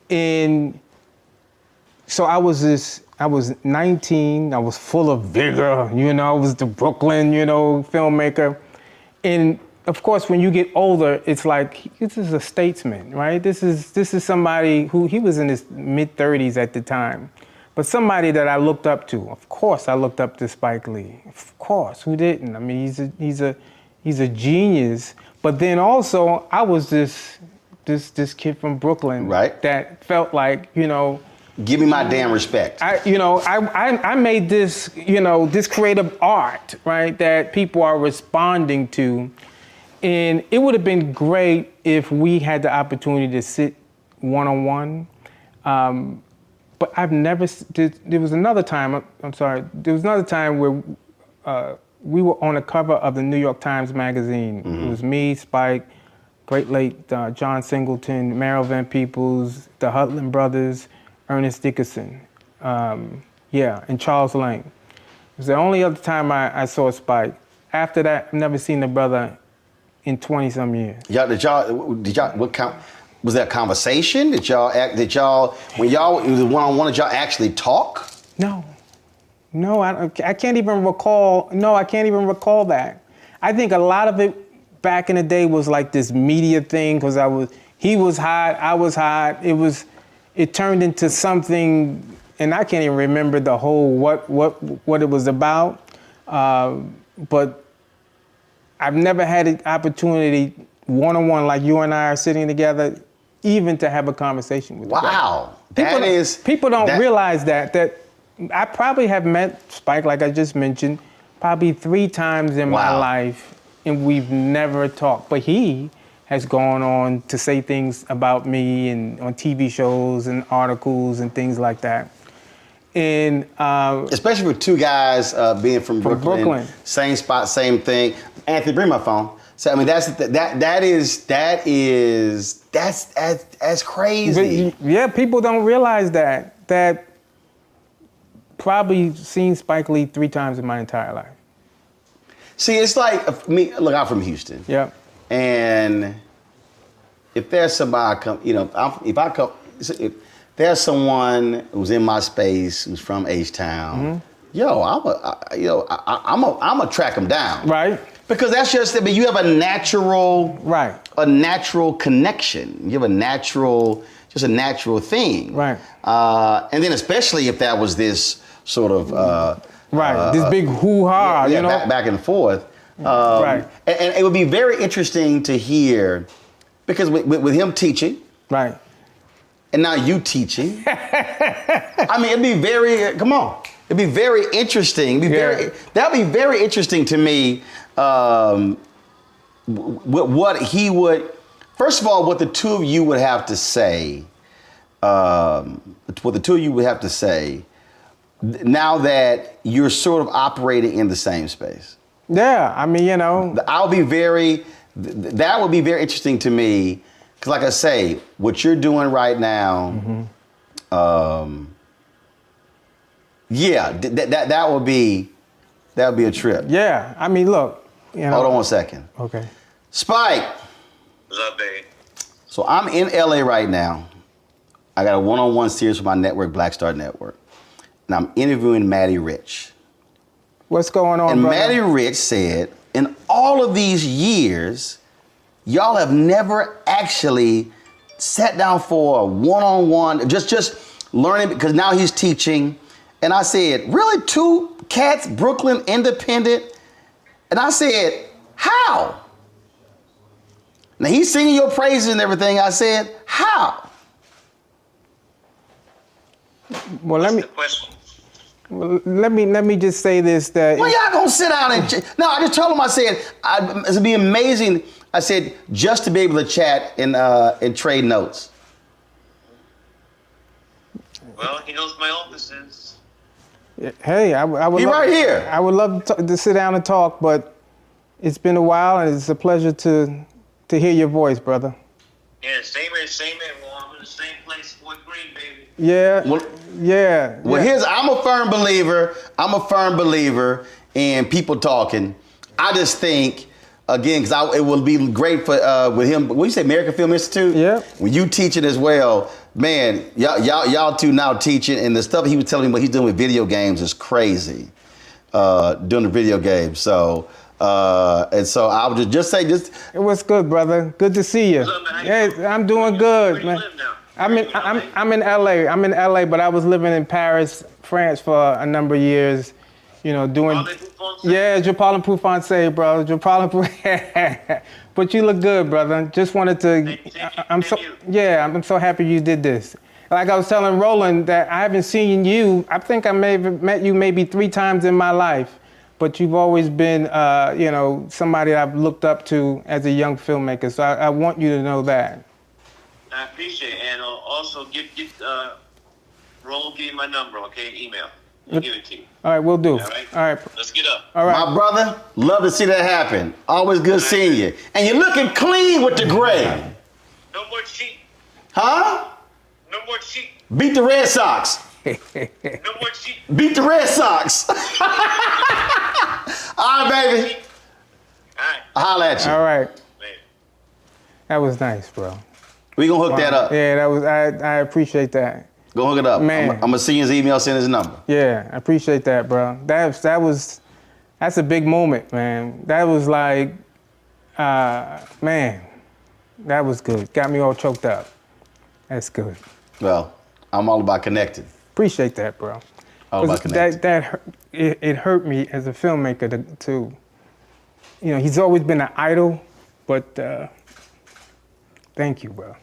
And so I was 19, I was full of vigor, I was the Brooklyn, filmmaker. And of course, when you get older, it's like, this is a statesman, right? This is somebody who, he was in his mid-30s at the time, but somebody that I looked up to. Of course, I looked up to Spike Lee. Of course, who didn't? I mean, he's a genius. But then also, I was this kid from Brooklyn, right? That felt like, give me my damn respect. I made this, this creative art, right, that people are responding to. And it would have been great if we had the opportunity to sit one-on-one. But I've never, there was another time, there was another time where we were on the cover of the New York Times Magazine. It was me, Spike, great late John Singleton, Mario Van Peebles, the Hudlin brothers, Ernest Dickerson, and Charles Lang. It was the only other time I saw Spike. After that, I've never seen the brother in 20-some years. Was that a conversation? When y'all, it was one-on-one, did y'all actually talk? No, I can't even recall, I can't even recall that. I think a lot of it back in the day was like this media thing, because he was hot, I was hot, it turned into something, and I can't even remember the whole what it was about, but I've never had an opportunity one-on-one like you and I are sitting together, even to have a conversation with Wow, people don't realize that I probably have met Spike, like I just mentioned, probably 3 times in my life, and we've never talked, but he has gone on to say things about me and on TV shows and articles and things like that. And especially for 2 guys being from Brooklyn, same spot, same thing. Anthony, bring my phone. So I mean, that's crazy. But, people don't realize that probably seen Spike Lee 3 times in my entire life. See, it's like me. Look, I'm from Houston. Yeah. And if there's somebody if there's someone who's in my space who's from H-Town, I'm a track them down, right? Because that's just, you have a natural connection. You have a natural thing, right? And then especially if that was this sort of this big hoo-ha, back and forth. And it would be very interesting to hear, because with him teaching, right, and now you teaching, I mean, it'd be very interesting. That'd be very interesting to me. What he would, first of all, what the 2 of you would have to say. Now that you're sort of operating in the same space. Yeah, I mean, that would be very interesting to me, because like I say, what you're doing right now, that would be a trip. Yeah, I mean, look, Hold on 1 second. Okay. Spike. What's up, babe? So I'm in LA right now. I got a one-on-one series for my network, Black Star Network. And I'm interviewing Matty Rich. What's going on, and brother? Matty Rich said, in all of these years, y'all have never actually sat down for a one-on-one, just learning, because now he's teaching. And I said, really, 2 cats, Brooklyn, independent? And I said, how? Now he's singing your praises and everything. I said, how? Well, let me just say this, that. Well, y'all gonna sit down and no, I just told him, I said, it'd be amazing. I said, just to be able to chat and trade notes. Well, he knows my office is. Hey, I would. He right here. I would love to sit down and talk, but it's been a while, and it's a pleasure to hear your voice, brother. Yeah, same here. Well, I'm in the same place, Fort Greene, baby. Yeah. Well, I'm a firm believer in people talking. I just think, again, because it will be great for with him. What you say, American Film Institute? Yeah. When you teach it as well, man, y'all two now teaching, and the stuff he was telling me what he's doing with video games is crazy. Doing the video games, so. And so I would just say this. It was good, brother. Good to see you. Yes, I'm doing good, man. I'm in LA. I'm in LA, but I was living in Paris, France for a number of years. You know, doing. Je parle un peu français, bro. Je parle un peu. But you look good, brother. Just wanted to. I'm so happy you did this. Like I was telling Roland that I haven't seen you. I think I may have met you maybe 3 times in my life. But you've always been, somebody I've looked up to as a young filmmaker. So I want you to know that. I appreciate it. And also get Roland, give you my number, okay? Email. I'll give it to you. All right, we'll do. All right? All right. Let's get up. All right. My brother, love to see that happen. Always good seeing you. And you're looking clean with the gray. No more cheat. Huh? No more cheat. Beat the Red Sox. No more cheat. Beat the Red Sox. All right, baby. All right. I'll holler at you. All right. Later. That was nice, bro. We gonna hook that up. Yeah, that was. I appreciate that. Go hook it up. Man. I'm gonna see his email, send his number. Yeah, I appreciate that, bro. That's a big moment, man. That was like, man, that was good. Got me all choked up. That's good. Well, I'm all about connecting. Appreciate that, bro. All about connecting. It hurt me as a filmmaker to he's always been an idol, but thank you, bro.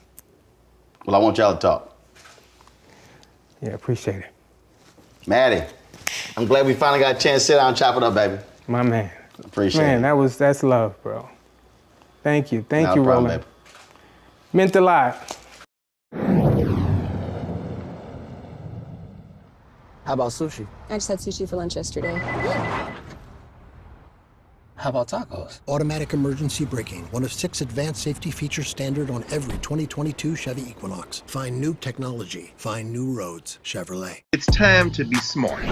Well, I want y'all to talk. Yeah, appreciate it. Matty, I'm glad we finally got a chance to sit down and chop it up, baby. My man. Appreciate it. Man, that's love, bro. Thank you. Thank you, problem, Roland. baby. Meant a lot. How about sushi? I just had sushi for lunch yesterday. How about tacos? Automatic emergency braking, one of 6 advanced safety features standard on every 2022 Chevy Equinox. Find new technology. Find new roads. Chevrolet. It's time to be smart.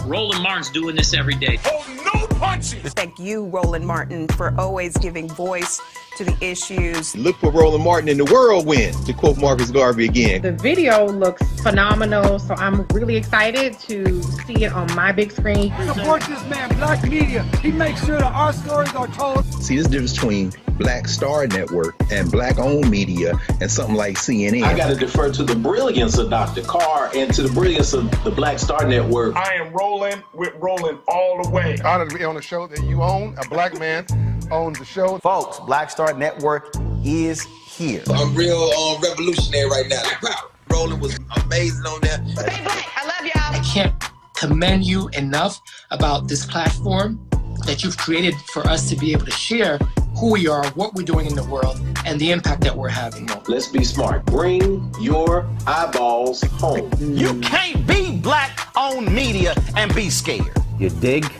Roland Martin's doing this every day. Oh, no punches! Thank you, Roland Martin, for always giving voice to the issues. Look for Roland Martin in the whirlwind, to quote Marcus Garvey again. The video looks phenomenal, so I'm really excited to see it on my big screen. Support this man, Black Media. He makes sure that our stories are told. See, there's a difference between Black Star Network and Black-owned media and something like CNN. I got to defer to the brilliance of Dr. Carr and to the brilliance of the Black Star Network. I am rolling with Roland all the way. Honored to be on a show that you own. A black man owns the show. Folks, Black Star Network is here. I'm real revolutionary right now. Roland was amazing on there. Stay black. I love y'all. I can't commend you enough about this platform that you've created for us to be able to share who we are, what we're doing in the world, and the impact that we're having. Let's be smart. Bring your eyeballs home. You can't be Black-owned media and be scared. You dig?